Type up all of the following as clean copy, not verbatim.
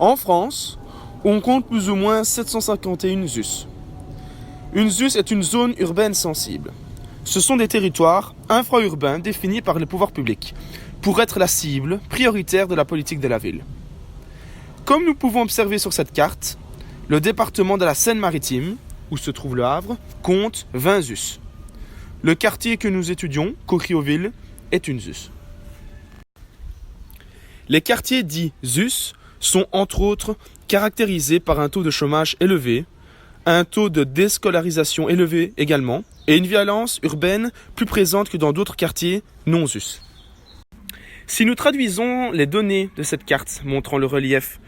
En France, on compte plus ou moins 751 ZUS. Une ZUS est une zone urbaine sensible. Ce sont des territoires infra-urbains définis par les pouvoirs publics pour être la cible prioritaire de la politique de la ville. Comme nous pouvons observer sur cette carte, le département de la Seine-Maritime, où se trouve le Havre, compte 20 ZUS. Le quartier que nous étudions, Cocrioville, est une ZUS. Les quartiers dits ZUS sont entre autres caractérisés par un taux de chômage élevé, un taux de déscolarisation élevé également, et une violence urbaine plus présente que dans d'autres quartiers non ZUS. Si nous traduisons les données de cette carte montrant le relief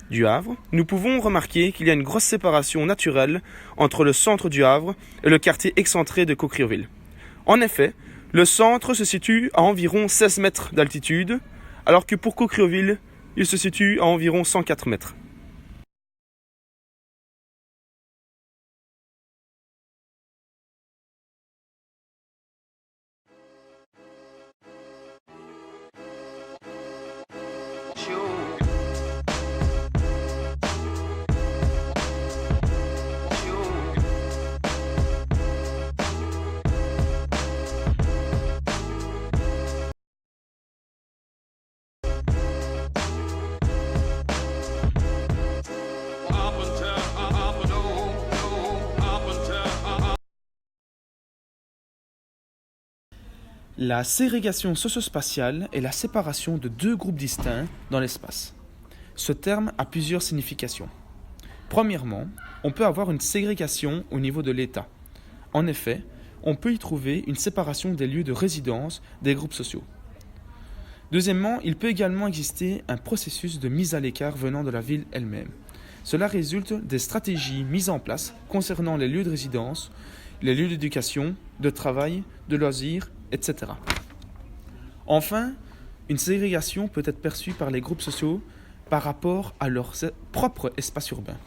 du Havre, nous pouvons remarquer qu'il y a une grosse séparation naturelle entre le centre du Havre et le quartier excentré de Cocrioville. En effet, le centre se situe à environ 16 mètres d'altitude, alors que pour Cocrioville, il se situe à environ 104 mètres. La ségrégation socio-spatiale est la séparation de deux groupes distincts dans l'espace. Ce terme a plusieurs significations. Premièrement, on peut avoir une ségrégation au niveau de l'État. En effet, on peut y trouver une séparation des lieux de résidence des groupes sociaux. Deuxièmement, il peut également exister un processus de mise à l'écart venant de la ville elle-même. Cela résulte des stratégies mises en place concernant les lieux de résidence, les lieux d'éducation, de travail, de loisirs, etc. Enfin, une ségrégation peut être perçue par les groupes sociaux par rapport à leur propre espace urbain.